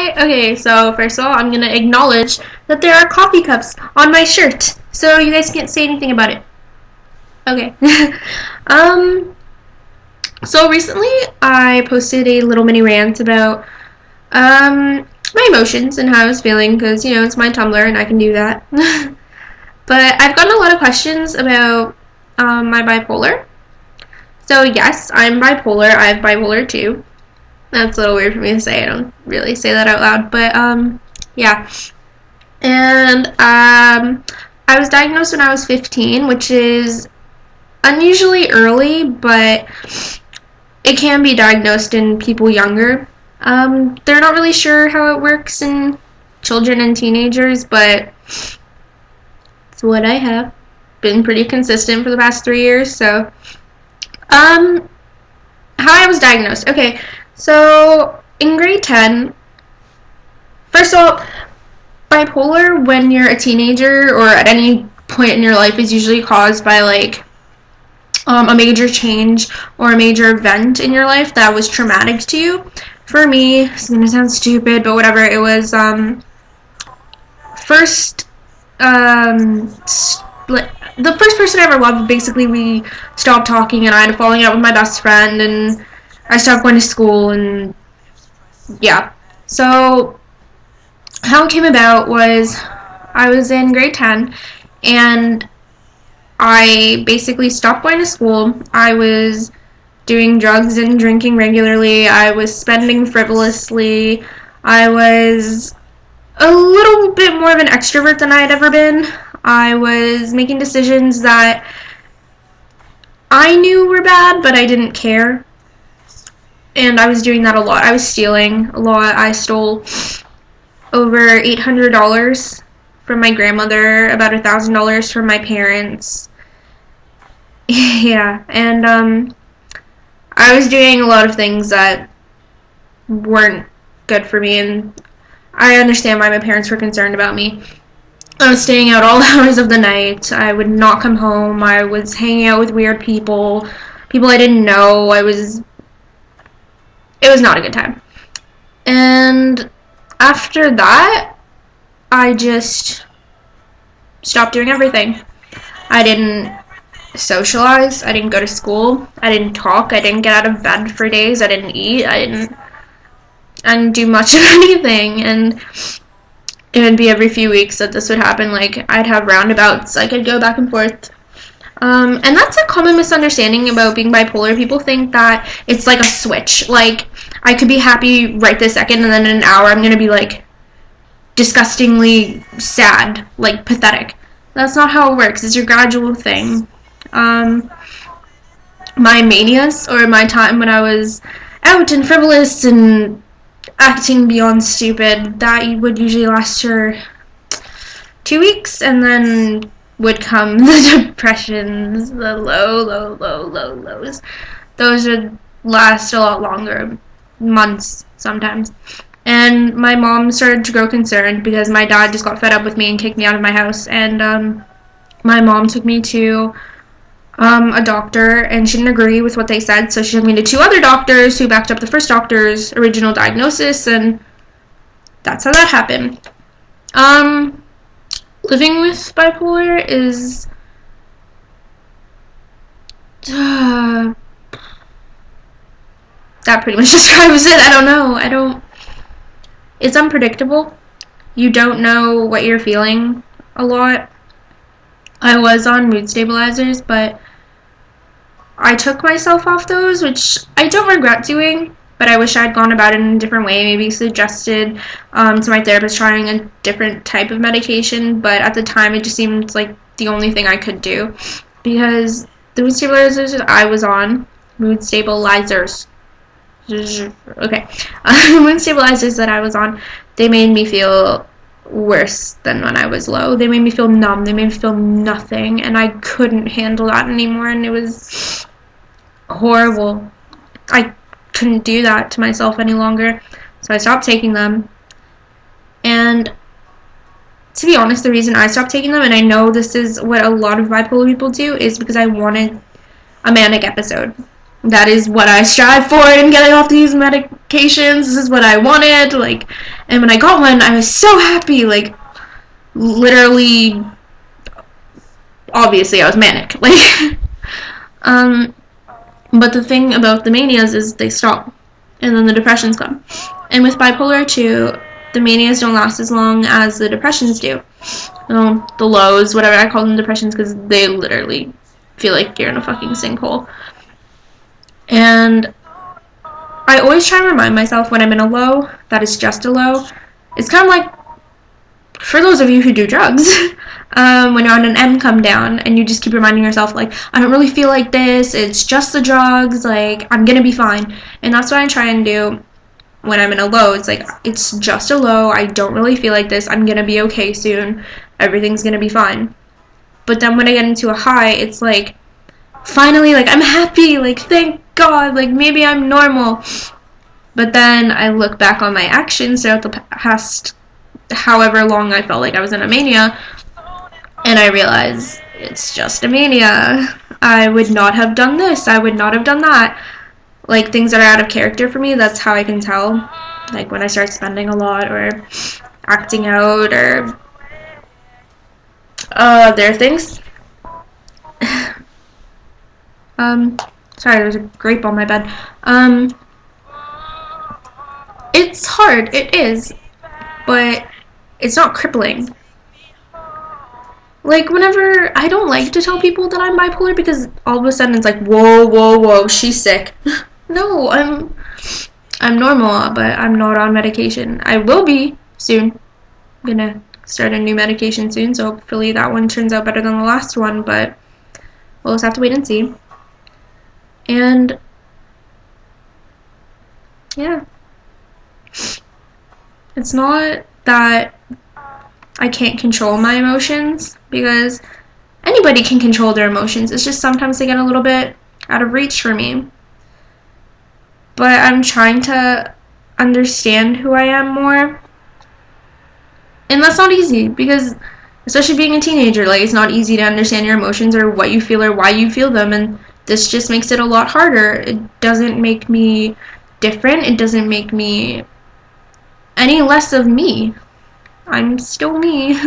Hi! Okay, so first of all, I'm gonna acknowledge that there are coffee cups on my shirt, so you guys can't say anything about it. Okay. um, so recently I posted a little mini rant about, my emotions and how I was feeling, because, it's my Tumblr and I can do that. But I've gotten a lot of questions about, my bipolar. So yes, I'm bipolar. I have bipolar 2. That's a little weird for me to say. I don't really say that out loud, but yeah. And I was diagnosed when I was 15, which is unusually early, but it can be diagnosed in people younger. They're not really sure how it works in children and teenagers, but it's what I have. Been pretty consistent for the past 3 years, so how I was diagnosed. Okay, so in grade 10, first of all, bipolar when you're a teenager or at any point in your life is usually caused by like a major change or a major event in your life that was traumatic to you. For me, it's gonna sound stupid, but whatever, it was first the first person I ever loved. Basically, we stopped talking and I had a falling out with my best friend and I stopped going to school, and yeah. So how it came about was I was in grade 10 and I basically stopped going to school. I was doing drugs and drinking regularly. I was spending frivolously. I was a little bit more of an extrovert than I had ever been. I was making decisions that I knew were bad, but I didn't care. And I was doing that a lot. I was stealing a lot. I stole over $800 from my grandmother, about $1,000 from my parents. Yeah, and I was doing a lot of things that weren't good for me, and I understand why my parents were concerned about me. I was staying out all hours of the night. I would not come home. I was hanging out with weird people I didn't know. It was not a good time. And after that, I just stopped doing everything. I didn't socialize. I didn't go to school. I didn't talk. I didn't get out of bed for days. I didn't eat. I didn't do much of anything. And it would be every few weeks that this would happen. Like, I'd have roundabouts. I could go back and forth. And that's a common misunderstanding about being bipolar. People think that it's like a switch. Like, I could be happy right this second, and then in an hour I'm going to be, like, disgustingly sad, like, pathetic. That's not how it works. It's a gradual thing. My manias, or my time when I was out and frivolous and acting beyond stupid, that would usually last for 2 weeks, and then would come the depressions, the lows. Those would last a lot longer, months sometimes. And my mom started to grow concerned because my dad just got fed up with me and kicked me out of my house. And my mom took me to a doctor, and she didn't agree with what they said, so she took me to 2 other doctors who backed up the first doctor's original diagnosis, and that's how that happened. Living with bipolar is that pretty much describes it. I don't know. It's unpredictable. You don't know what you're feeling a lot. I was on mood stabilizers, but I took myself off those, which I don't regret doing, but I wish I had gone about it in a different way, maybe suggested to my therapist trying a different type of medication, but at the time it just seemed like the only thing I could do, because the mood stabilizers I was on, mood stabilizers that I was on, they made me feel worse than when I was low. They made me feel numb. They made me feel nothing, and I couldn't handle that anymore, and it was horrible. I couldn't do that to myself any longer, so I stopped taking them. And to be honest, the reason I stopped taking them, and I know this is what a lot of bipolar people do, is because I wanted a manic episode. that is what I strive for in getting off these medications. This is what I wanted, like, and when I got one, I was so happy, like, literally, obviously I was manic, like, but the thing about the manias is they stop, and then the depressions come, and with bipolar 2, the manias don't last as long as the depressions do. The lows, whatever, I call them depressions because they literally feel like you're in a fucking sinkhole. And I always try and remind myself when I'm in a low that it's just a low. It's kind of like, for those of you who do drugs, when you're on an M come down and you just keep reminding yourself, like, I don't really feel like this, it's just the drugs, like, I'm gonna be fine. And that's what I try and do when I'm in a low. It's like, it's just a low, I don't really feel like this, I'm gonna be okay soon, everything's gonna be fine. But then when I get into a high, it's like, finally, like, I'm happy, like, thank God, like, maybe I'm normal. But then I look back on my actions throughout the past however long I felt like I was in a mania, and I realize it's just a mania. I would not have done this, I would not have done that. Like, things that are out of character for me, that's how I can tell. Like, when I start spending a lot, or acting out, or there are things. Sorry, there's a grape on my bed. It's hard, it is, but it's not crippling. Like, whenever, I don't like to tell people that I'm bipolar because all of a sudden it's like, whoa, whoa, whoa, she's sick. No, I'm normal, but I'm not on medication. I will be soon. I'm gonna start a new medication soon, so hopefully that one turns out better than the last one, but we'll just have to wait and see. And yeah, it's not that I can't control my emotions, because anybody can control their emotions. It's just sometimes they get a little bit out of reach for me. But I'm trying to understand who I am more. And that's not easy, because especially being a teenager, like, it's not easy to understand your emotions or what you feel or why you feel them, and this just makes it a lot harder. It doesn't make me different. It doesn't make me any less of me. I'm still me.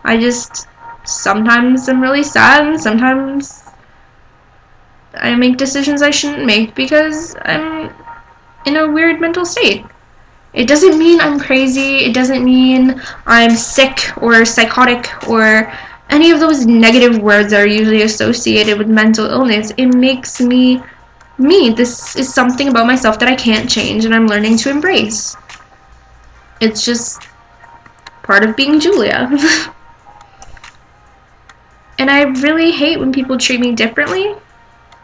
I just sometimes am really sad, and sometimes I make decisions I shouldn't make because I'm in a weird mental state. It doesn't mean I'm crazy. It doesn't mean I'm sick or psychotic or any of those negative words that are usually associated with mental illness. It makes me me. This is something about myself that I can't change, and I'm learning to embrace. It's just part of being Julia. And I really hate when people treat me differently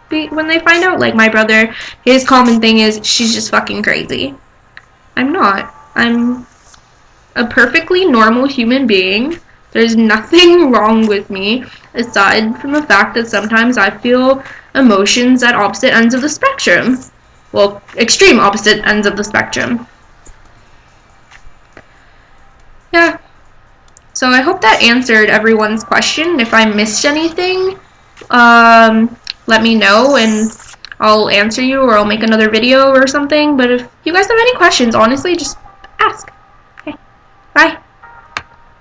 when they find out. Like, my brother, his common thing is, she's just fucking crazy. I'm not. I'm a perfectly normal human being. There's nothing wrong with me, aside from the fact that sometimes I feel emotions at opposite ends of the spectrum. Well, extreme opposite ends of the spectrum. Yeah. So I hope that answered everyone's question. If I missed anything, let me know and I'll answer you, or I'll make another video or something. But if you guys have any questions, honestly, just ask. Okay. Bye.